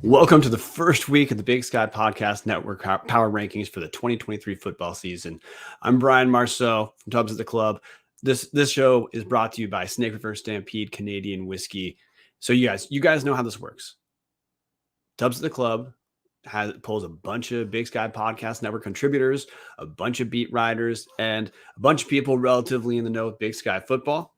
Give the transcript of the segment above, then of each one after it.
Welcome to the first week of the Big Sky Podcast Network Power Rankings for the 2023 football season. I'm Brian Marceau from Tubs at the Club. This show is brought to you by Snake River Stampede Canadian Whiskey. So you guys know how this works. Tubs at the Club pulls a bunch of Big Sky Podcast Network contributors, a bunch of beat writers, and a bunch of people relatively in the know with Big Sky football.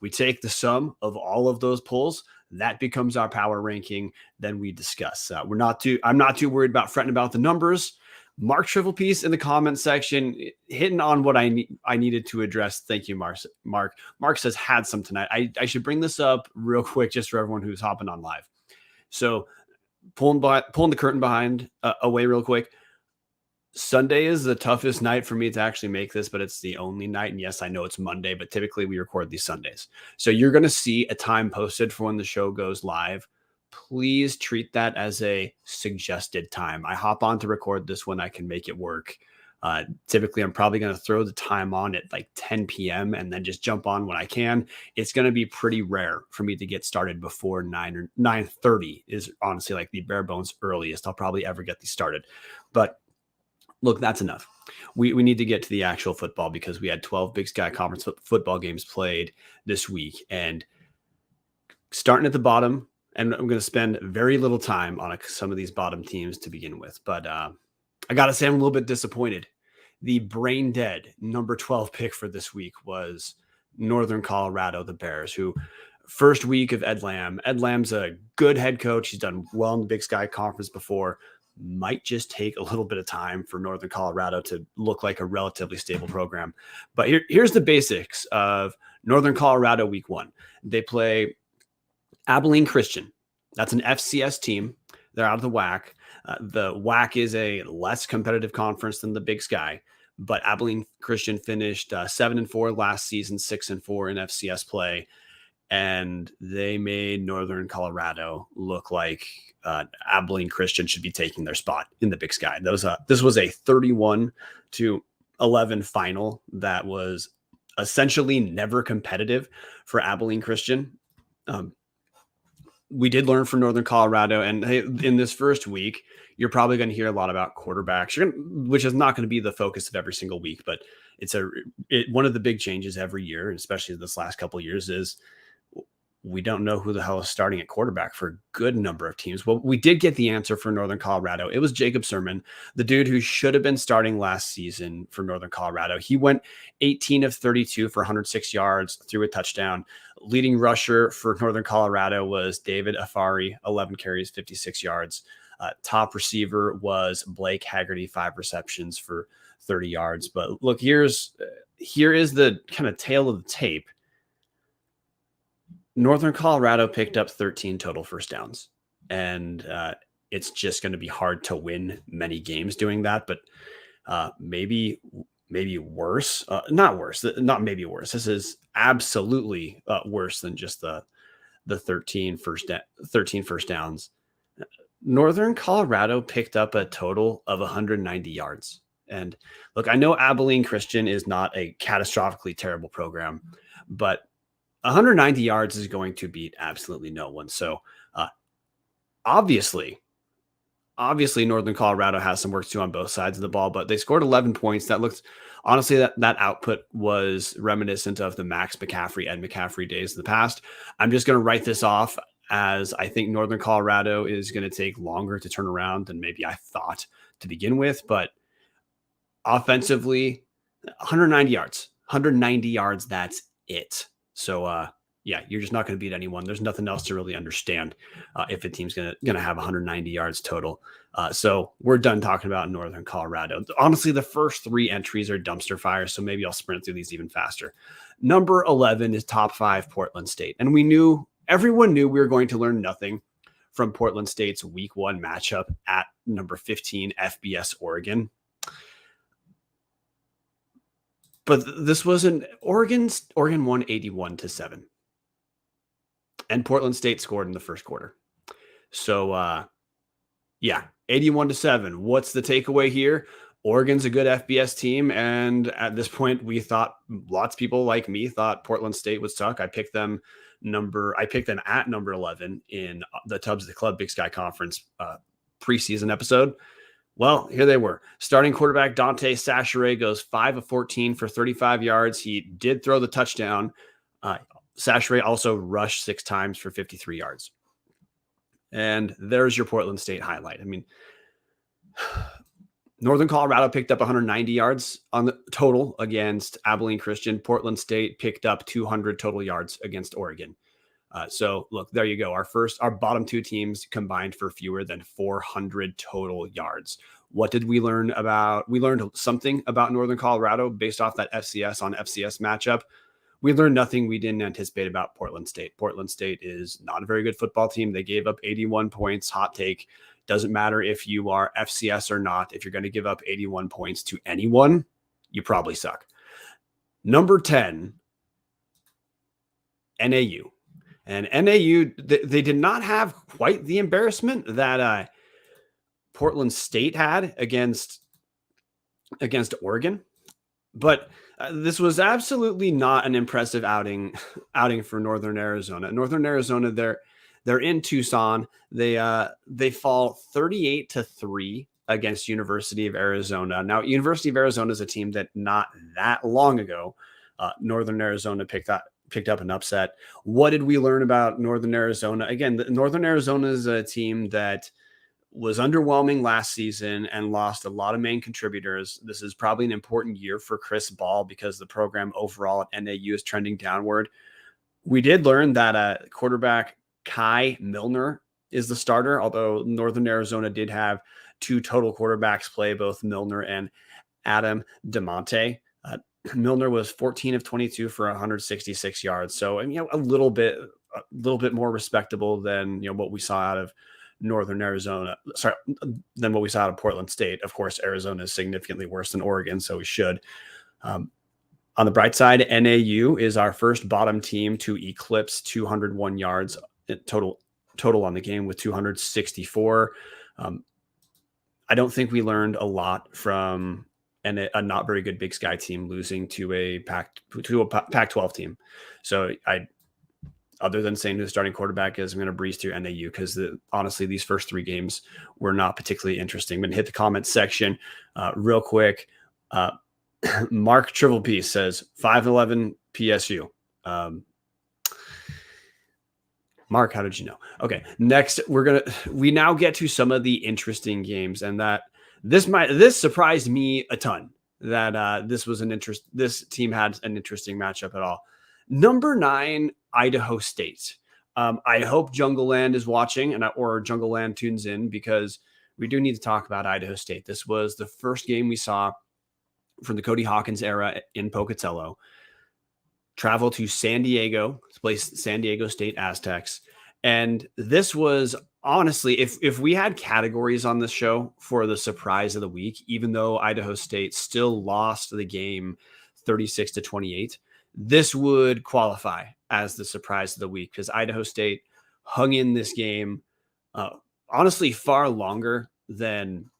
We take the sum of all of those pulls. That becomes our power ranking. Then we discuss. I'm not too worried about fretting about the numbers. Mark Triple-Piece in the comment section, hitting on what I needed to address. Thank you, Mark. Mark says had some tonight. I should bring this up real quick just for everyone who's hopping on live. So pulling the curtain behind away real quick. Sunday is the toughest night for me to actually make this, but it's the only night. And yes, I know it's Monday, but typically we record these Sundays. So you're going to see a time posted for when the show goes live. Please treat that as a suggested time. I hop on to record this when I can make it work. Typically, I'm probably going to throw the time on at like 10 p.m. and then just jump on when I can. It's going to be pretty rare for me to get started before 9 or 9:30 is honestly like the bare bones earliest I'll probably ever get these started. But look, that's enough. We need to get to the actual football because we had 12 Big Sky Conference football games played this week. And starting at the bottom, and I'm going to spend very little time on some of these bottom teams to begin with. But I got to say I'm a little bit disappointed. The brain dead number 12 pick for this week was Northern Colorado, the Bears, who first week of Ed Lamb. Ed Lamb's a good head coach. He's done well in the Big Sky Conference before. Might just take a little bit of time for Northern Colorado to look like a relatively stable program. But here's the basics of Northern Colorado week 1. They play Abilene Christian. That's an FCS team. They're out of the WAC. The WAC is a less competitive conference than the Big Sky, but Abilene Christian finished 7-4 last season, 6-4 in FCS play. And they made Northern Colorado look like Abilene Christian should be taking their spot in the Big Sky. This was a 31-11 final that was essentially never competitive for Abilene Christian. We did learn from Northern Colorado, and in this first week, you're probably going to hear a lot about quarterbacks, which is not going to be the focus of every single week, but one of the big changes every year, especially this last couple of years, is we don't know who the hell is starting at quarterback for a good number of teams. Well, we did get the answer for Northern Colorado. It was Jacob Sermon, the dude who should have been starting last season for Northern Colorado. He went 18 of 32 for 106 yards, threw a touchdown. Leading rusher for Northern Colorado was David Afari, 11 carries, 56 yards. Top receiver was Blake Haggerty, 5 receptions for 30 yards. But look, here is the kind of tail of the tape. Northern Colorado picked up 13 total first downs, and it's just going to be hard to win many games doing that, but maybe worse. Not worse, not maybe worse. This is absolutely worse than just the 13 first downs. Northern Colorado picked up a total of 190 yards. And look, I know Abilene Christian is not a catastrophically terrible program, but 190 yards is going to beat absolutely no one. So obviously Northern Colorado has some work to do on both sides of the ball, but they scored 11 points. That looks, honestly, that output was reminiscent of the Max McCaffrey, Ed McCaffrey days of the past. I'm just going to write this off as I think Northern Colorado is going to take longer to turn around than maybe I thought to begin with, but offensively, 190 yards, that's it. So, you're just not going to beat anyone. There's nothing else to really understand if a team's going to have 190 yards total. So we're done talking about Northern Colorado. Honestly, the first 3 entries are dumpster fires, so maybe I'll sprint through these even faster. Number 11 is top 5 Portland State. And everyone knew we were going to learn nothing from Portland State's week 1 matchup at number 15 FBS Oregon. But this was Oregon won 81-7. And Portland State scored in the first quarter. So, 81-7. What's the takeaway here? Oregon's a good FBS team. And at this point, lots of people like me thought Portland State would suck. I picked them I picked them at number 11 in the Tubs of the Club Big Sky Conference preseason episode. Well, here they were. Starting quarterback Dante Sachere goes 5 of 14 for 35 yards. He did throw the touchdown. Sachere also rushed 6 times for 53 yards. And there's your Portland State highlight. I mean, Northern Colorado picked up 190 yards on the total against Abilene Christian. Portland State picked up 200 total yards against Oregon. So look, there you go. Our bottom 2 teams combined for fewer than 400 total yards. What did we learn about? We learned something about Northern Colorado based off that FCS on FCS matchup. We learned nothing we didn't anticipate about Portland State. Portland State is not a very good football team. They gave up 81 points. Hot take. Doesn't matter if you are FCS or not. If you're going to give up 81 points to anyone, you probably suck. Number 10, NAU. And NAU, they did not have quite the embarrassment that Portland State had against Oregon. But this was absolutely not an impressive outing for Northern Arizona. Northern Arizona, they're in Tucson. They fall 38-3 against University of Arizona. Now, University of Arizona is a team that not that long ago, Northern Arizona picked up an upset. What did we learn about Northern Arizona? Again, Northern Arizona is a team that was underwhelming last season and lost a lot of main contributors. This is probably an important year for Chris Ball because the program overall at NAU is trending downward. We did learn that quarterback Kai Milner is the starter, although Northern Arizona did have 2 total quarterbacks play, both Milner and Adam DeMonte. Milner was 14 of 22 for 166 yards. So, a little bit more respectable than, what we saw out of Northern Arizona. Than what we saw out of Portland State. Of course, Arizona is significantly worse than Oregon, so we should. On the bright side, NAU is our first bottom team to eclipse 201 yards total on the game with 264. I don't think we learned a lot from a not very good Big Sky team losing to a Pac-12 team. So other than saying who the starting quarterback is, I'm going to breeze through NAU because honestly, these first 3 games were not particularly interesting. But hit the comment section real quick. Mark Triple P says 5-11 PSU. Mark, how did you know? Okay, next we now get to some of the interesting games, and that this surprised me a ton that this team had an interesting matchup at all. Number 9, Idaho State. I hope Jungle Land is watching or Jungle Land tunes in because we do need to talk about Idaho State. This was the first game we saw from the Cody Hawkins era in Pocatello. Travel to San Diego to play San Diego State Aztecs. And this was honestly, if we had categories on this show for the surprise of the week, even though Idaho State still lost the game 36-28, this would qualify as the surprise of the week because Idaho State hung in this game honestly far longer than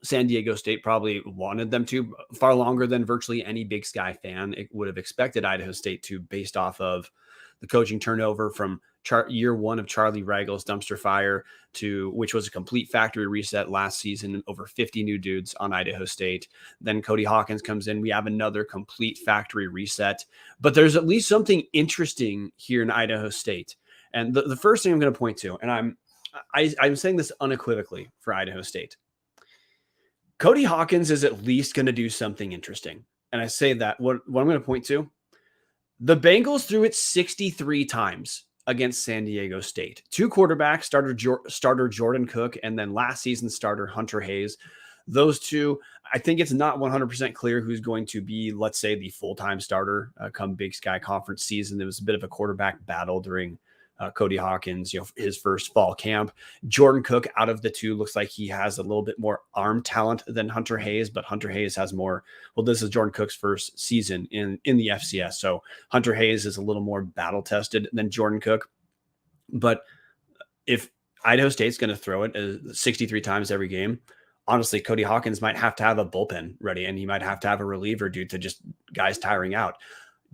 San Diego State probably wanted them to, far longer than virtually any Big Sky fan would have expected Idaho State to, based off of the coaching turnover from year 1 of Charlie Ragel's dumpster fire which was a complete factory reset last season, over 50 new dudes on Idaho State. Then Cody Hawkins comes in. We have another complete factory reset, but there's at least something interesting here in Idaho State. And the first thing I'm going to point to, and I'm saying this unequivocally for Idaho State, Cody Hawkins is at least going to do something interesting. And I say that what I'm going to point to, the Bengals threw it 63 times against San Diego State. 2 quarterbacks, starter Jordan Cook, and then last season's starter Hunter Hayes. Those 2, I think it's not 100% clear who's going to be, let's say, the full-time starter come Big Sky Conference season. There was a bit of a quarterback battle during Cody Hawkins, his first fall camp. Jordan Cook, out of the 2, looks like he has a little bit more arm talent than Hunter Hayes, but Hunter Hayes has more. Well, this is Jordan Cook's first season in the FCS, so Hunter Hayes is a little more battle tested than Jordan Cook. But if Idaho State's going to throw it 63 times every game, honestly, Cody Hawkins might have to have a bullpen ready, and he might have to have a reliever due to just guys tiring out.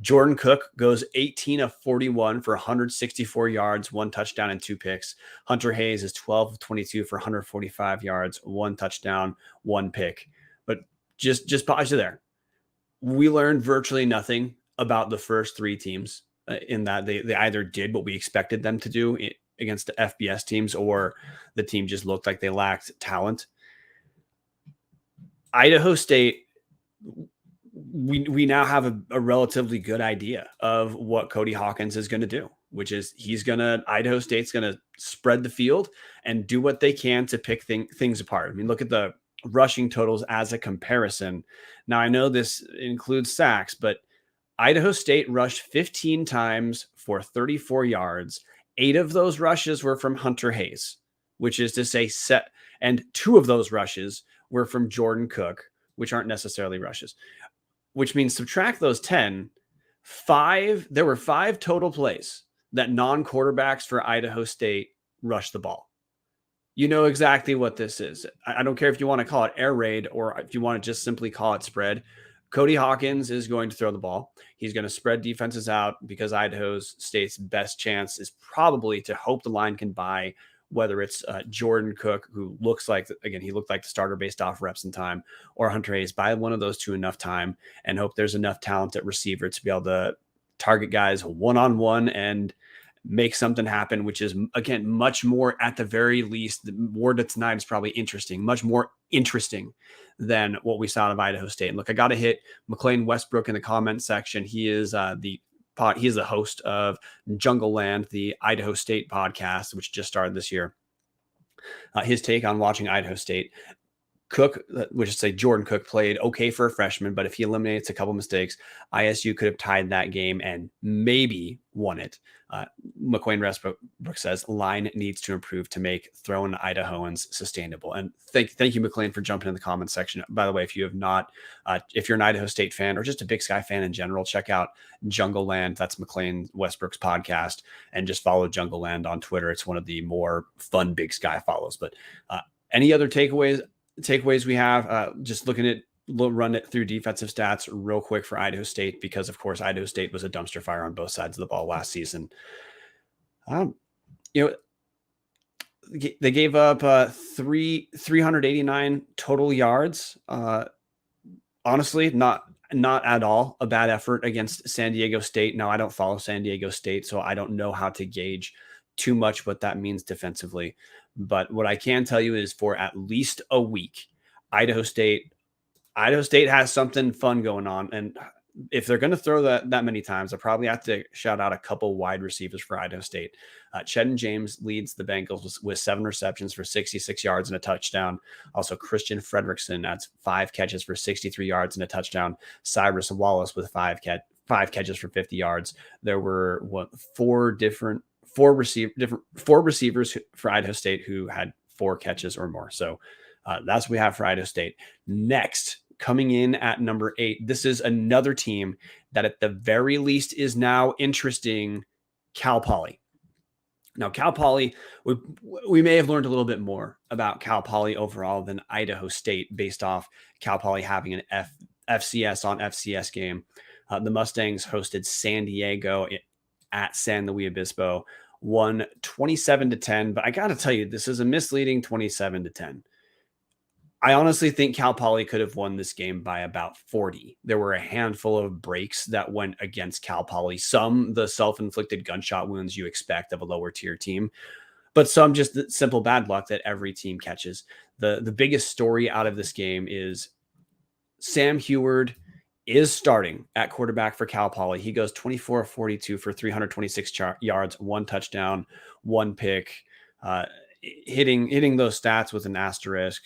Jordan Cook goes 18 of 41 for 164 yards, 1 touchdown and 2 picks. Hunter Hayes is 12 of 22 for 145 yards, 1 touchdown, 1 pick. But just pause you there. We learned virtually nothing about the first 3 teams in that they either did what we expected them to do against the FBS teams, or the team just looked like they lacked talent. Idaho State, we now have a relatively good idea of what Cody Hawkins is going to do, which is Idaho State's going to spread the field and do what they can to pick things apart. I mean, look at the rushing totals as a comparison. Now, I know this includes sacks, but Idaho State rushed 15 times for 34 yards. 8 of those rushes were from Hunter Hayes, which is to say and 2 of those rushes were from Jordan Cook, which aren't necessarily rushes, which means subtract those 10, there were 5 total plays that non-quarterbacks for Idaho State rushed the ball. You know exactly what this is. I don't care if you want to call it air raid or if you want to just simply call it spread. Cody Hawkins is going to throw the ball. He's going to spread defenses out because Idaho State's best chance is probably to hope the line can buy, whether it's Jordan Cook, who looks like, again, he looked like the starter based off reps and time, or Hunter Hayes, buy one of those 2 enough time and hope there's enough talent at receiver to be able to target guys one-on-one and make something happen, which is, again, much more, at the very least, the word of tonight is probably interesting, much more interesting than what we saw out of Idaho State. And look, I got to hit McLean Westbrook in the comment section. He is the host of Jungle Land, the Idaho State podcast, which just started this year. His take on watching Idaho State. Cook, which is say Jordan Cook, played okay for a freshman, but if he eliminates a couple mistakes, ISU could have tied that game and maybe won it. McQueen Westbrook says line needs to improve to make throwing Idahoans sustainable. And thank you, McLean, for jumping in the comments section. By the way, if you have not, if you're an Idaho State fan or just a Big Sky fan in general, check out Jungle Land. That's McLean Westbrook's podcast, and just follow Jungle Land on Twitter. It's one of the more fun Big Sky follows. But any other takeaways we have, just looking at, run it through defensive stats real quick for Idaho State, because of course Idaho State was a dumpster fire on both sides of the ball last season. They gave up 389 total yards. Honestly, not at all a bad effort against San Diego State. Now, I don't follow San Diego State, so I don't know how to gauge too much what that means defensively. But what I can tell you is, for at least a week, Idaho State has something fun going on. And if they're going to throw that many times, I probably have to shout out a couple wide receivers for Idaho State. Chedden James leads the Bengals with 7 receptions for 66 yards and a touchdown. Also, Christian Fredrickson adds 5 catches for 63 yards and a touchdown. Cyrus Wallace with 5 catches for 50 yards. There were 4 receivers for Idaho State who had 4 catches or more. So that's what we have for Idaho State. Next, coming in at number 8, this is another team that at the very least is now interesting, Cal Poly. Now, Cal Poly, we may have learned a little bit more about Cal Poly overall than Idaho State, based off Cal Poly having an FCS on FCS game. The Mustangs hosted San Diego at San Luis Obispo, won 27-10, but I got to tell you, this is a misleading 27-10. I honestly think Cal Poly could have won this game by about 40. There were a handful of breaks that went against Cal Poly. Some, the self-inflicted gunshot wounds you expect of a lower tier team, but some just the simple bad luck that every team catches. The biggest story out of this game is Sam Heward is starting at quarterback for Cal Poly. He goes 24 of 42 for 326 yards, 1 touchdown, 1 pick, hitting those stats with an asterisk.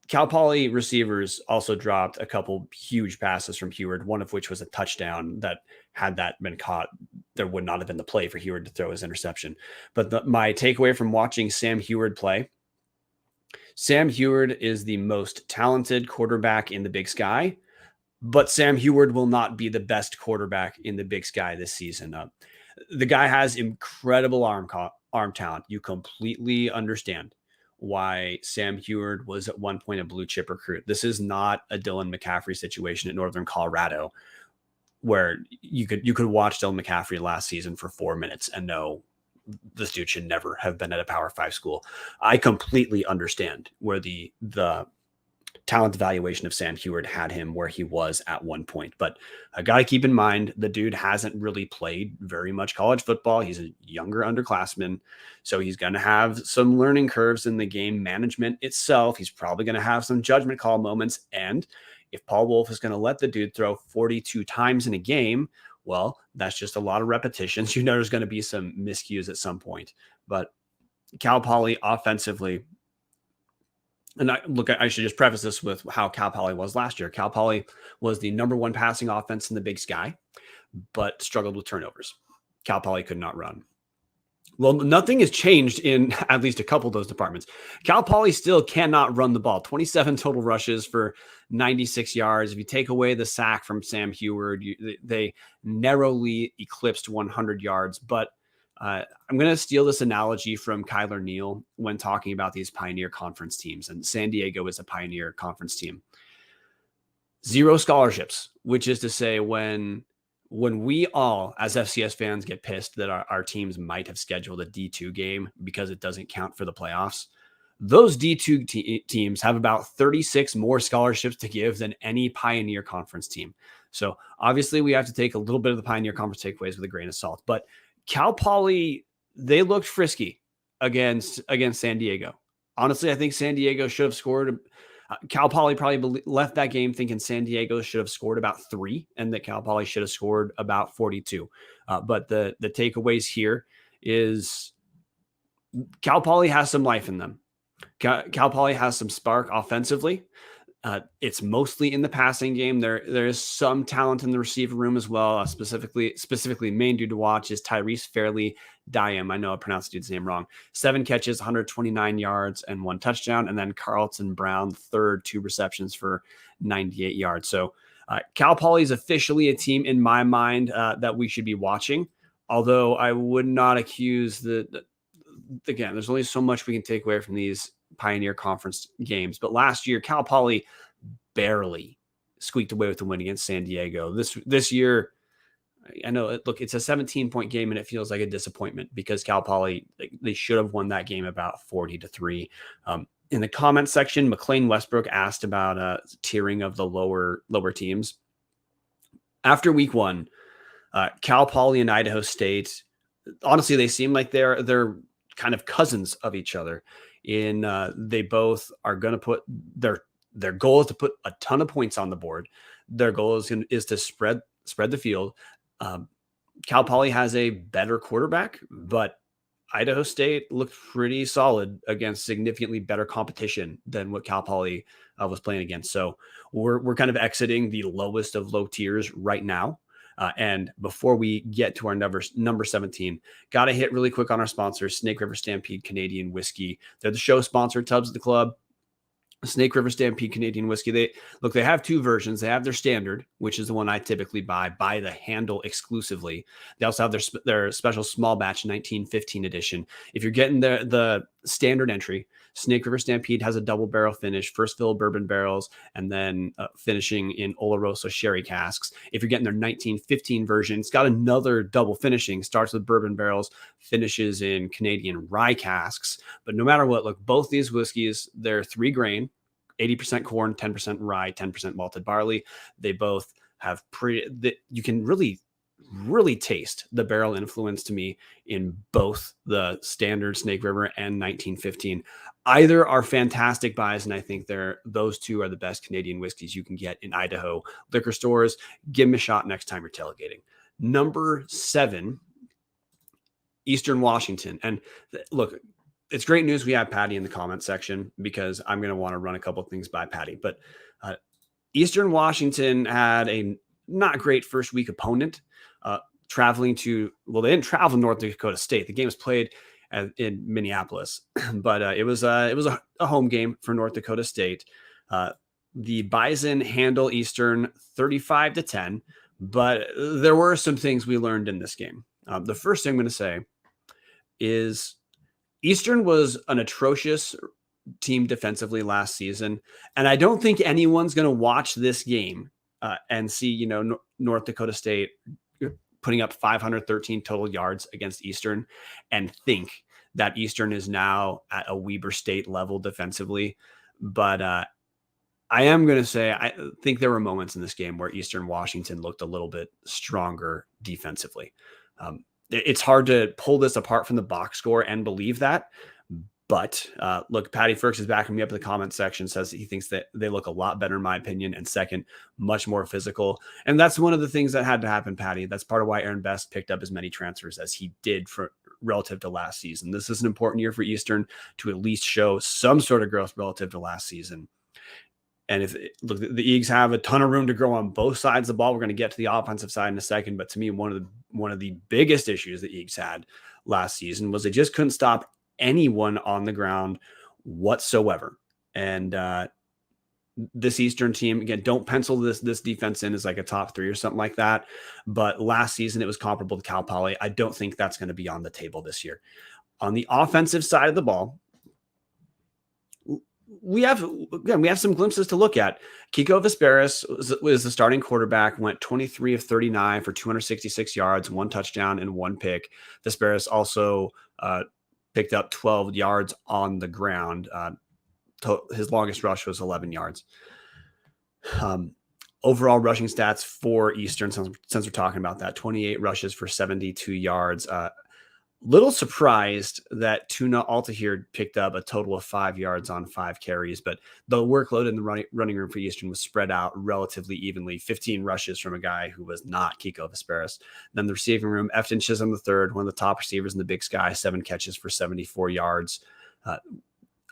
Cal Poly receivers also dropped a couple huge passes from Heward, one of which was a touchdown that, had that been caught, there would not have been the play for Heward to throw his interception. But my takeaway from watching Sam Heward play, Sam Heward is the most talented quarterback in the Big Sky, but Sam Heward will not be the best quarterback in the Big Sky this season. The guy has incredible arm talent. You completely understand why Sam Heward was at one point a blue chip recruit. This is not a Dylan McCaffrey situation at Northern Colorado. where you could watch Dylan McCaffrey last season for 4 minutes and know this dude should never have been at a Power 5 school. I completely understand where the talent evaluation of Sam Heward had him where he was at one point. But I got to keep in mind, the dude hasn't really played very much college football. He's a younger underclassman. So he's going to have some learning curves in the game management itself. He's probably going to have some judgment call moments. And if Paul Wolf is going to let the dude throw 42 times in a game, well, that's just a lot of repetitions. You know, there's going to be some miscues at some point. But Cal Poly offensively, and I should just preface this with how Cal Poly was last year. Cal Poly was the number one passing offense in the Big Sky, but struggled with turnovers. Cal Poly could not run. Well, nothing has changed in at least a couple of those departments. Cal Poly still cannot run the ball. 27 total rushes for 96 yards. If you take away the sack from Sam Heward, they narrowly eclipsed 100 yards. But I'm going to steal this analogy from Kyler Neal when talking about these Pioneer Conference teams. And San Diego is a Pioneer Conference team. 0 scholarships, which is to say when we all, as FCS fans, get pissed that our teams might have scheduled a D2 game because it doesn't count for the playoffs, those D2 teams have about 36 more scholarships to give than any Pioneer Conference team. So obviously we have to take a little bit of the Pioneer Conference takeaways with a grain of salt. But Cal Poly, they looked frisky against San Diego. Honestly, I think San Diego should have scored. Cal Poly probably left that game thinking San Diego should have scored about 3 and that Cal Poly should have scored about 42. But the takeaways here is Cal Poly has some life in them. Cal Poly has some spark offensively. It's mostly in the passing game. There is some talent in the receiver room as well. Specifically, main dude to watch is Tyrese Fairley Diam. I know I pronounced the dude's name wrong. 7 catches, 129 yards, and 1 touchdown. And then Carlton Brown, third, 2 receptions for 98 yards. So Cal Poly is officially a team in my mind that we should be watching. Although I would not accuse again, there's only so much we can take away from these Pioneer Conference games. But last year, Cal Poly barely squeaked away with the win against San Diego. This year, I know, look, it's a 17-point game, and it feels like a disappointment because Cal Poly, they should have won that game about 40-3. In the comment section, McLean Westbrook asked about tiering of the lower teams. After week 1, Cal Poly and Idaho State, honestly, they seem like they're kind of cousins of each other. They both are going to put their goal is to put a ton of points on the board. Their goal is to spread the field. Cal Poly has a better quarterback, but Idaho State looked pretty solid against significantly better competition than what Cal Poly was playing against. So we're kind of exiting the lowest of low tiers right now. And before we get to our number 17, got to hit really quick on our sponsors, Snake River Stampede Canadian Whiskey. They're the show sponsor, Tubbs of the Club. Snake River Stampede Canadian Whiskey. They have 2 versions. They have their standard, which is the one I typically buy the handle exclusively. They also have their special small batch 1915 edition. If you're getting the standard entry, Snake River Stampede has a double barrel finish, first fill bourbon barrels, and then finishing in Oloroso sherry casks. If you're getting their 1915 version, it's got another double finishing, starts with bourbon barrels, finishes in Canadian rye casks. But no matter what, look, both these whiskeys, they're 3 grain, 80% corn, 10% rye, 10% malted barley. They both have you can really taste the barrel influence to me in both the standard Snake River and 1915. Either are fantastic buys, and I think those 2 are the best Canadian whiskeys you can get in Idaho liquor stores. Give them a shot next time you're tailgating. Number 7, Eastern Washington. And look, it's great news we have Patty in the comment section because I'm going to want to run a couple of things by Patty. But Eastern Washington had a not great first week opponent. Traveling they didn't travel to North Dakota State. The game was played in Minneapolis, but it was a home game for North Dakota State. The Bison handle Eastern 35-10, but there were some things we learned in this game. The first thing I'm going to say is Eastern was an atrocious team defensively last season, and I don't think anyone's going to watch this game and see, North Dakota State putting up 513 total yards against Eastern and think that Eastern is now at a Weber State level defensively. But I am going to say I think there were moments in this game where Eastern Washington looked a little bit stronger defensively. It's hard to pull this apart from the box score and believe that. But look, Patty Firks is backing me up in the comment section, says he thinks that they look a lot better, in my opinion. And second, much more physical. And that's one of the things that had to happen, Patty. That's part of why Aaron Best picked up as many transfers as he did for relative to last season. This is an important year for Eastern to at least show some sort of growth relative to last season. And look, the Eagles have a ton of room to grow on both sides of the ball. We're going to get to the offensive side in a second. But to me, one of the biggest issues the Eagles had last season was they just couldn't stop anyone on the ground whatsoever. And this Eastern team, again, don't pencil this defense in as like a top 3 or something like that. But last season it was comparable to Cal Poly. I don't think that's going to be on the table this year. On the offensive side of the ball, we have some glimpses to look at. Kiko Vesperis was the starting quarterback, went 23 of 39 for 266 yards, 1 touchdown and 1 pick. Vesperis also picked up 12 yards on the ground. His longest rush was 11 yards. Overall rushing stats for Eastern, since we're talking about that, 28 rushes for 72 yards. Little surprised that Tuna Altahir picked up a total of 5 yards on 5 carries, but the workload in the running room for Eastern was spread out relatively evenly. 15 rushes from a guy who was not Kiko Vesperis. Then the receiving room, Efton Chisholm III, one of the top receivers in the Big Sky, 7 catches for 74 yards.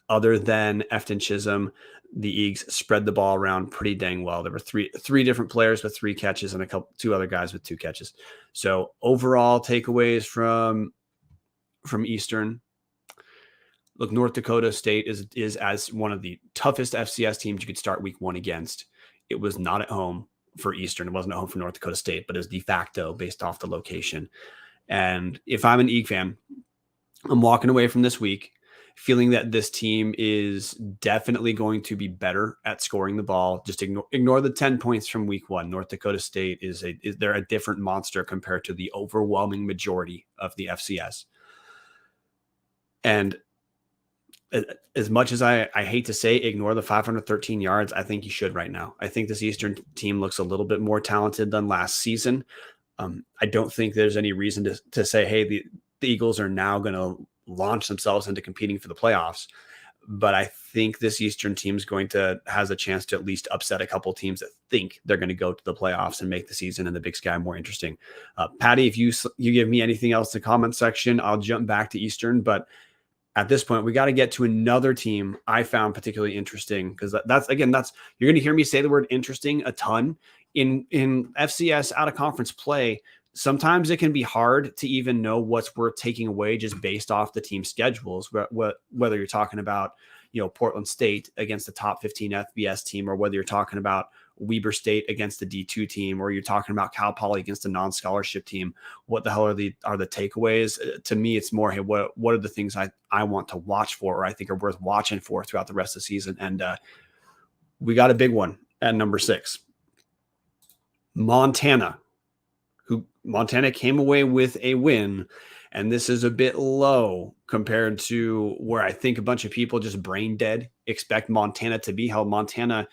Other than Efton Chisholm, the Eagles spread the ball around pretty dang well. There were three different players with 3 catches and two other guys with 2 catches. So overall takeaways from Eastern. Look, North Dakota State is as one of the toughest FCS teams you could start week 1 against. It was not at home for Eastern. It wasn't at home for North Dakota State, but it was de facto based off the location. And if I'm an Eagle fan, I'm walking away from this week feeling that this team is definitely going to be better at scoring the ball. Just ignore the 10 points from week 1. North Dakota State they're a different monster compared to the overwhelming majority of the FCS. And as much as I hate to say ignore the 513 yards, I think you should right now. I think this Eastern team looks a little bit more talented than last season. I don't think there's any reason to say, hey, the Eagles are now going to launch themselves into competing for the playoffs. But I think this Eastern team has a chance to at least upset a couple teams that think they're going to go to the playoffs and make the season in the Big Sky more interesting. Patty, if you give me anything else in the comment section, I'll jump back to Eastern. But at this point, we got to get to another team I found particularly interesting, because that's you're going to hear me say the word interesting a ton in FCS out of conference play. Sometimes it can be hard to even know what's worth taking away just based off the team schedules, whether you're talking about, Portland State against the top 15 FBS team, or whether you're talking about Weber State against the D2 team, or you're talking about Cal Poly against a non-scholarship team. What the hell are the takeaways? To me, it's more, hey, what are the things I want to watch for, or I think are worth watching for throughout the rest of the season? And we got a big one at number 6. Montana came away with a win, and this is a bit low compared to where I think a bunch of people just brain dead expect Montana to be held. Montana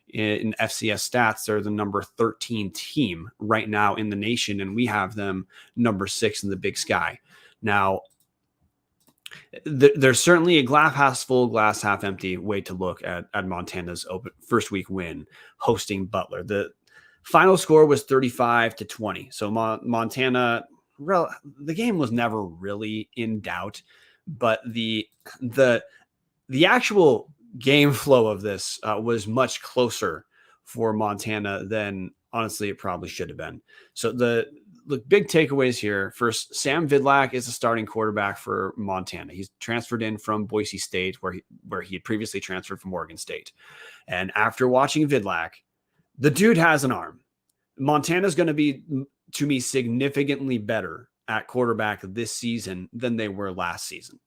in FCS stats, they're the number 13 team right now in the nation, and we have them number 6 in the Big Sky. Now, there's certainly a glass half full, glass half empty way to look at Montana's first week win hosting Butler. The final score was 35-20. So Montana, the game was never really in doubt, but the actual game flow of this was much closer for Montana than honestly it probably should have been. So the big takeaways here. First, Sam Vidlak is a starting quarterback for Montana. He's transferred in from Boise State, where he had previously transferred from Oregon State. And after watching Vidlak, the dude has an arm. Montana's going to be, to me, significantly better at quarterback this season than they were last season.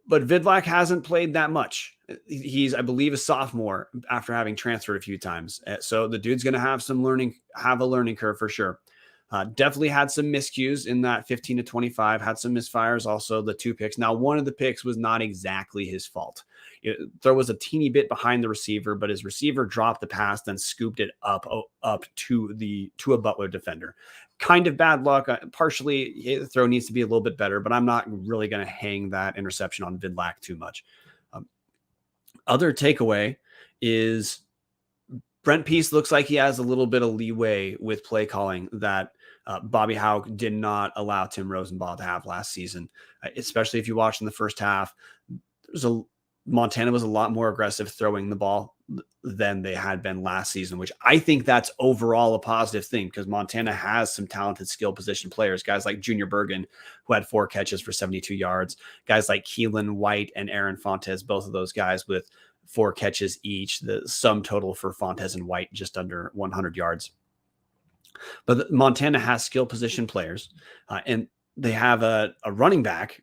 But Vidlak hasn't played that much. He's, I believe, a sophomore after having transferred a few times. So the dude's going to have a learning curve for sure. Definitely had some miscues in that 15 to 25, had some misfires. Also the 2 picks. Now, one of the picks was not exactly his fault. There was a teeny bit behind the receiver, but his receiver dropped the pass, then scooped it up to a Butler defender. Kind of bad luck. Partially, the throw needs to be a little bit better, but I'm not really going to hang that interception on Vidlak too much. Other takeaway is Brent Peace looks like he has a little bit of leeway with play calling that Bobby Hauck did not allow Tim Rosenbaugh to have last season, especially if you watch in the first half. Montana was a lot more aggressive throwing the ball than they had been last season, which I think that's overall a positive thing because Montana has some talented skill position players, guys like Junior Bergen, who had 4 catches for 72 yards, guys like Keelan White and Aaron Fontes, both of those guys with 4 catches each, the sum total for Fontes and White just under 100 yards. But Montana has skill position players, and they have a running back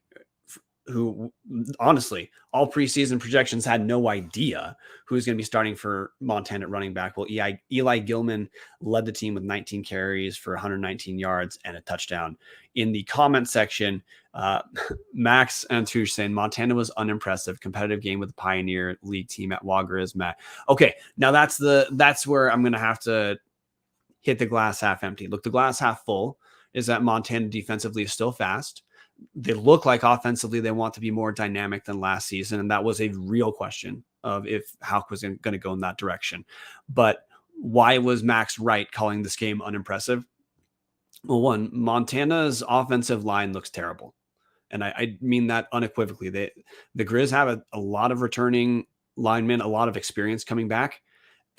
who, honestly, all preseason projections had no idea who was going to be starting for Montana at running back. Well, Eli Gilman led the team with 19 carries for 119 yards and a touchdown. In the comment section, Max Antouche saying Montana was unimpressive. Competitive game with the Pioneer League team at Wagra Matt. Okay, now that's where I'm going to have to hit the glass half empty. Look, the glass half full is that Montana defensively is still fast. They look like offensively they want to be more dynamic than last season, and that was a real question of if Hauck was going to go in that direction. But why was Max right calling this game unimpressive? Well, one, Montana's offensive line looks terrible, and I mean that unequivocally. The Grizz have a lot of returning linemen, a lot of experience coming back,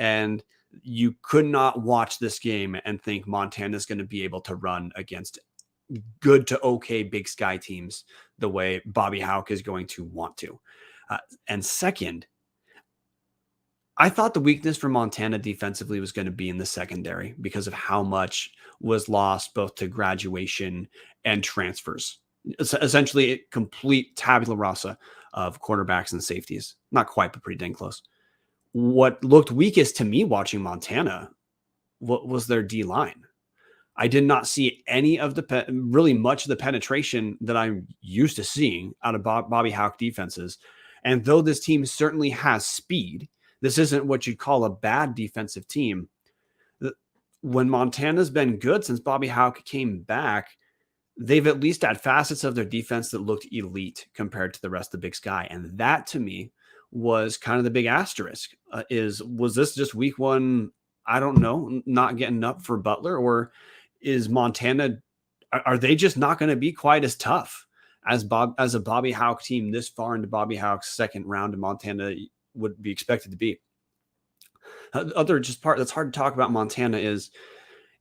and you could not watch this game and think Montana's going to be able to run against good to okay Big Sky teams the way Bobby Hauck is going to want to. And second, I thought the weakness for Montana defensively was going to be in the secondary because of how much was lost both to graduation and transfers. It's essentially a complete tabula rasa of quarterbacks and safeties. Not quite, but pretty dang close. What looked weakest to me watching Montana was their D-line. I did not see any of really much of the penetration that I'm used to seeing out of Bobby Hauck defenses. And though this team certainly has speed, this isn't what you'd call a bad defensive team. When Montana's been good since Bobby Hauck came back, they've at least had facets of their defense that looked elite compared to the rest of the Big Sky. And that to me was kind of the big asterisk. Was this just week one? I don't know, not getting up for Butler, or is Montana, are they just not going to be quite as tough as a Bobby Hauck team this far into Bobby Hauck's second round in Montana would be expected to be? Other just part that's hard to talk about Montana is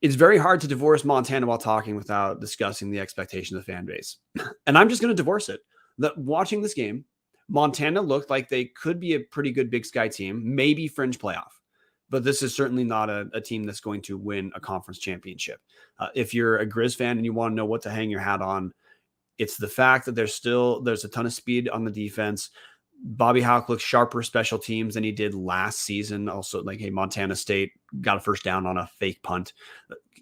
it's very hard to divorce Montana while talking without discussing the expectation of the fan base. And I'm just going to divorce it. That watching this game, Montana looked like they could be a pretty good Big Sky team, maybe fringe playoff. But this is certainly not a team that's going to win a conference championship. If you're a Grizz fan and you want to know what to hang your hat on, it's the fact that there's a ton of speed on the defense. Bobby Hauck looks sharper special teams than he did last season. Also, like, hey, Montana State got a first down on a fake punt.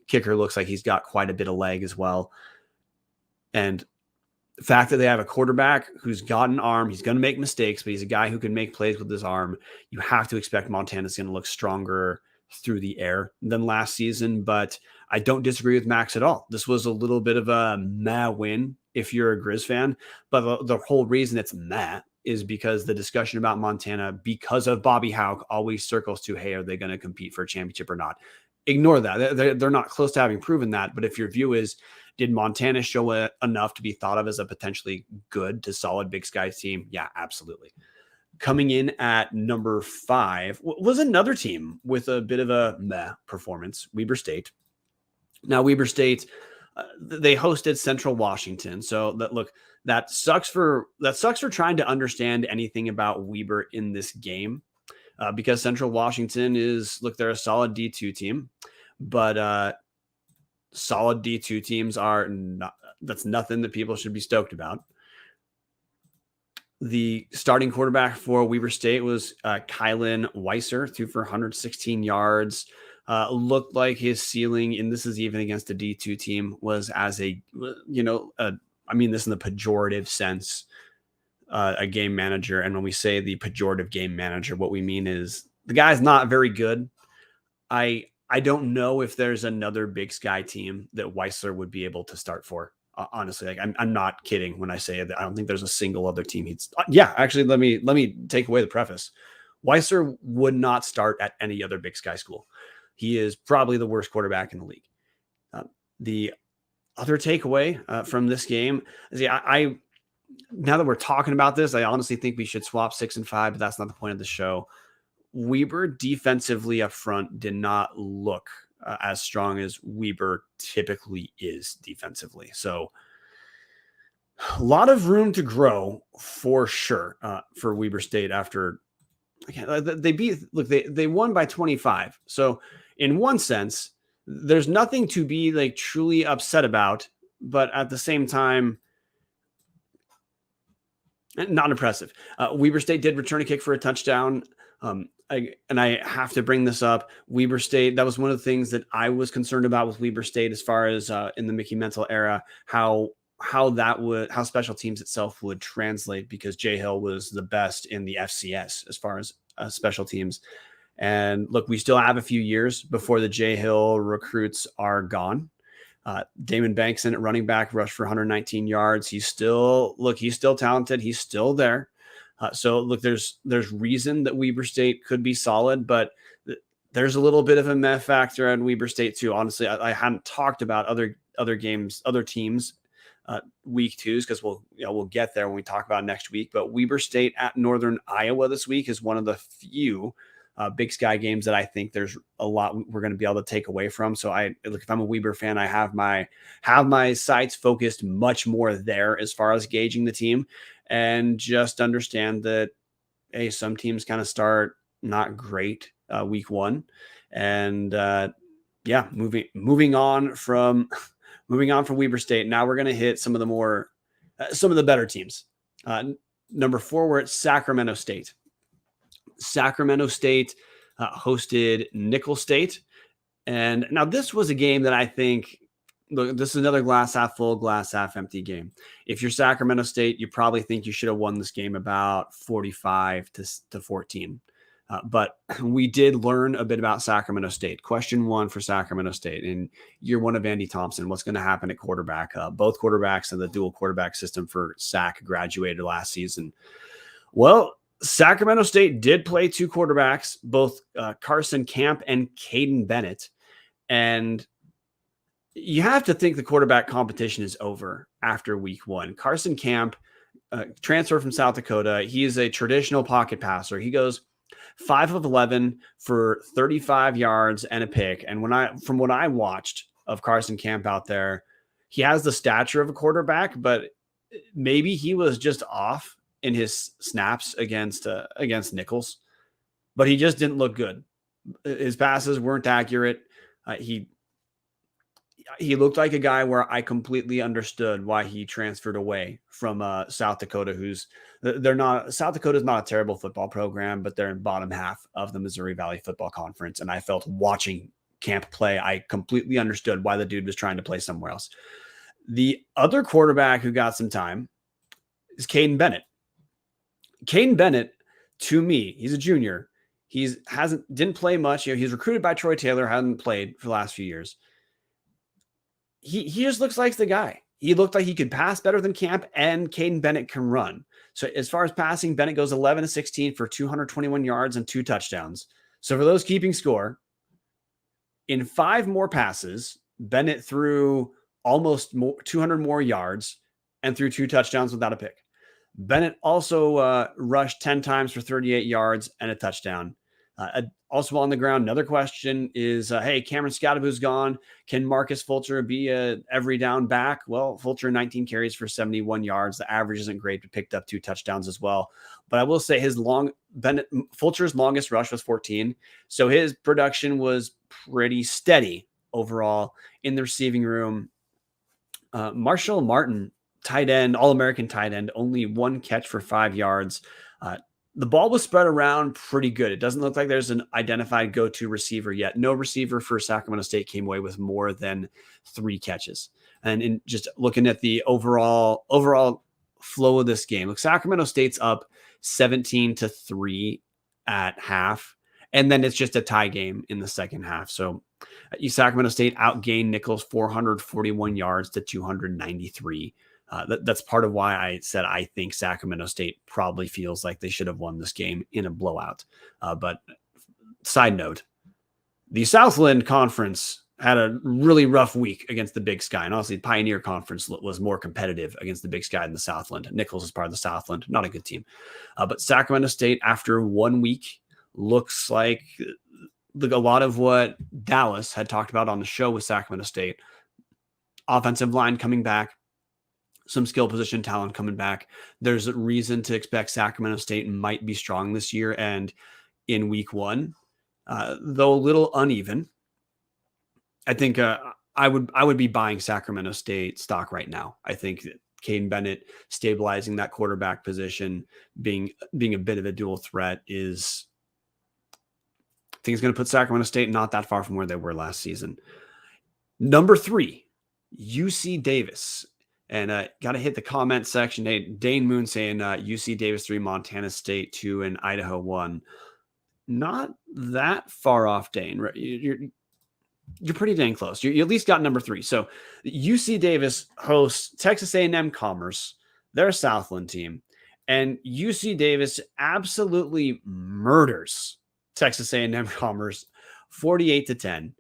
Kicker looks like he's got quite a bit of leg as well. And the fact that they have a quarterback who's got an arm, he's going to make mistakes, but he's a guy who can make plays with his arm. You have to expect Montana's going to look stronger through the air than last season, but I don't disagree with Max at all. This was a little bit of a meh win if you're a Grizz fan, but the whole reason it's meh is because the discussion about Montana, because of Bobby Hauck, always circles to, hey, are they going to compete for a championship or not? Ignore that. They're not close to having proven that, but if your view is, did Montana show enough to be thought of as a potentially good to solid Big Sky team? Yeah, absolutely. Coming in at number 5 was another team with a bit of a meh performance, Weber State. Now, Weber State, they hosted Central Washington. So that sucks for trying to understand anything about Weber in this game, because Central Washington they're a solid D2 team, but solid D2 teams that's nothing that people should be stoked about. The starting quarterback for Weber State was Kylan Weiser, threw for 116 yards. Looked like his ceiling, and this is even against a D2 team, was as I mean this in the pejorative sense, a game manager. And when we say the pejorative game manager, what we mean is the guy's not very good. I don't know if there's another Big Sky team that Weissler would be able to start for. Honestly, like I'm not kidding when I say that. I don't think there's a single other team he'd. Yeah, actually, let me take away the preface. Weissler would not start at any other Big Sky school. He is probably the worst quarterback in the league. The other takeaway from this game is, I now that we're talking about this, I honestly think we should swap 6 and 5, but that's not the point of the show. Weber defensively up front did not look as strong as Weber typically is defensively. So a lot of room to grow for sure for Weber State after they won by 25. So in one sense, there's nothing to be like truly upset about, but at the same time, not impressive. Weber State did return a kick for a touchdown. I have to bring this up. Weber State, that was one of the things that I was concerned about with Weber State as far as in the Mickey Mental era, how special teams itself would translate, because Jay Hill was the best in the FCS as far as special teams. And look, we still have a few years before the Jay Hill recruits are gone. Damon Bankson at running back rushed for 119 yards. He's still talented. He's still there. So look, there's reason that Weber State could be solid, but there's a little bit of a meh factor at Weber State too. Honestly, I hadn't talked about other games, other teams, week twos, because we'll get there when we talk about next week. But Weber State at Northern Iowa this week is one of the few Big Sky games that I think there's a lot we're going to be able to take away from. So if I'm a Weber fan, I have my sights focused much more there as far as gauging the team, and just understand that, hey, some teams kind of start not great week one, and moving on from Weber State. Now we're going to hit some of the better teams. Number 4, we're at Sacramento State. Sacramento State hosted Nicholls State. And now this was a game that I think, look, this is another glass half full, glass half empty game. If you're Sacramento State, you probably think you should have won this game about 45 to 14. But we did learn a bit about Sacramento State. Question 1 for Sacramento State in year 1 of Andy Thompson: what's going to happen at quarterback? Both quarterbacks in the dual quarterback system for Sac graduated last season. Well, Sacramento State did play 2 quarterbacks, both Carson Camp and Caden Bennett. And you have to think the quarterback competition is over after week 1. Carson Camp, transfer from South Dakota. He is a traditional pocket passer. He goes 5 of 11 for 35 yards and a pick. And from what I watched of Carson Camp out there, he has the stature of a quarterback, but maybe he was just off in his snaps against Nicholls, but he just didn't look good. His passes weren't accurate. He looked like a guy where I completely understood why he transferred away from South Dakota. South Dakota is not a terrible football program, but they're in bottom half of the Missouri Valley Football Conference. And I felt watching Camp play, I completely understood why the dude was trying to play somewhere else. The other quarterback who got some time is Caden Bennett. Caden Bennett, to me, he's a junior. Didn't play much. He's recruited by Troy Taylor, hasn't played for the last few years. He just looks like the guy. He looked like he could pass better than Camp, and Caden Bennett can run. So as far as passing, Bennett goes 11 to 16 for 221 yards and 2 touchdowns. So for those keeping score, in 5 more passes, Bennett threw almost 200 more yards and threw 2 touchdowns without a pick. Bennett also rushed 10 times for 38 yards and a touchdown. Also on the ground, another question is, hey, Cameron Scadaboo's gone. Can Marcus Fulcher be a every down back? Well, Fulcher 19 carries for 71 yards. The average isn't great, but picked up 2 touchdowns as well. But I will say Fulcher's longest rush was 14. So his production was pretty steady overall in the receiving room. Marshall Martin tight end, All-American tight end, only 1 catch for 5 yards. The ball was spread around pretty good. It doesn't look like there's an identified go-to receiver yet. No receiver for Sacramento State came away with more than 3 catches. And in just looking at the overall flow of this game, look, Sacramento State's up 17-3 at half, and then it's just a tie game in the second half. So Sacramento State outgained Nichols 441 yards to 293. That's part of why I said I think Sacramento State probably feels like they should have won this game in a blowout. But side note, the Southland Conference had a really rough week against the Big Sky. And honestly, the Pioneer Conference was more competitive against the Big Sky than the Southland. Nichols is part of the Southland, not a good team. But Sacramento State, after 1 week, looks like a lot of what Dallas had talked about on the show with Sacramento State. Offensive line coming back, some skill position talent coming back. There's a reason to expect Sacramento State might be strong this year. And in week 1, though a little uneven, I think I would be buying Sacramento State stock right now. I think that Caden Bennett stabilizing that quarterback position, being a bit of a dual threat is, I think it's going to put Sacramento State not that far from where they were last season. Number 3, UC Davis. And got to hit the comment section. Hey, Dane Moon saying UC Davis 3, Montana State 2, and Idaho 1. Not that far off, Dane. You're pretty dang close. You at least got number 3. So UC Davis hosts Texas A&M Commerce, their Southland team, and UC Davis absolutely murders Texas A&M Commerce 48-10.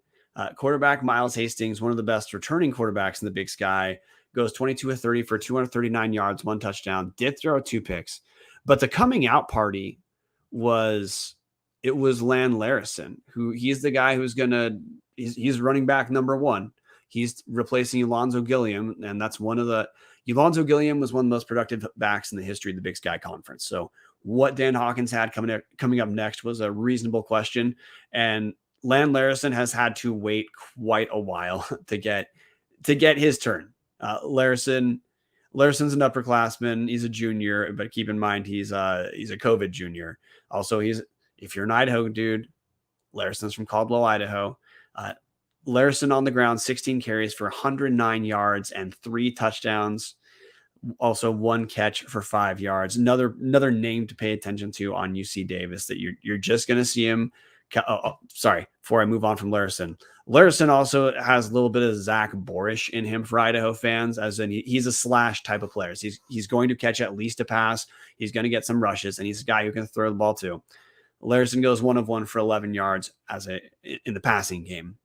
Quarterback Miles Hastings, one of the best returning quarterbacks in the Big Sky, goes 22-30 for 239 yards, 1 touchdown, did throw 2 picks. But the coming out party was Lan Larison, who he's the guy who's he's running back number 1. He's replacing Alonzo Gilliam, and that's Alonzo Gilliam was one of the most productive backs in the history of the Big Sky Conference. So what Dan Hawkins had coming up next was a reasonable question, and Lan Larison has had to wait quite a while to get his turn. Larison's an upperclassman. He's a junior, but keep in mind he's a COVID junior. Also, if you're an Idaho dude, Larison's from Caldwell, Idaho. Larison on the ground, 16 carries for 109 yards and 3 touchdowns. Also 1 catch for 5 yards. Another name to pay attention to on UC Davis that you're just going to see him. Sorry, before I move on from Larison. Larison also has a little bit of Zach Borish in him for Idaho fans, as in he's a slash type of player. He's going to catch at least a pass. He's going to get some rushes, and he's a guy who can throw the ball too. Larison goes 1 of 1 for 11 yards in the passing game.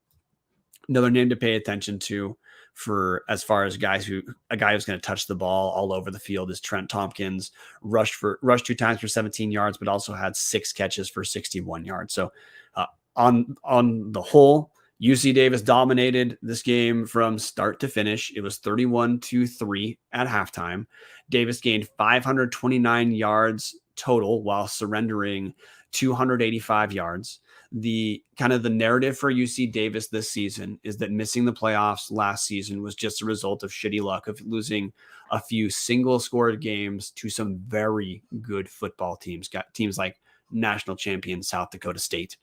Another name to pay attention to for as far as a guy who's going to touch the ball all over the field is Trent Tompkins. Rushed 2 times for 17 yards, but also had 6 catches for 61 yards. So on the whole, UC Davis dominated this game from start to finish. It was 31-3 at halftime. Davis gained 529 yards total while surrendering 285 yards. The narrative for UC Davis this season is that missing the playoffs last season was just a result of shitty luck of losing a few single scored games to some very good football teams. Got teams like national champion South Dakota State.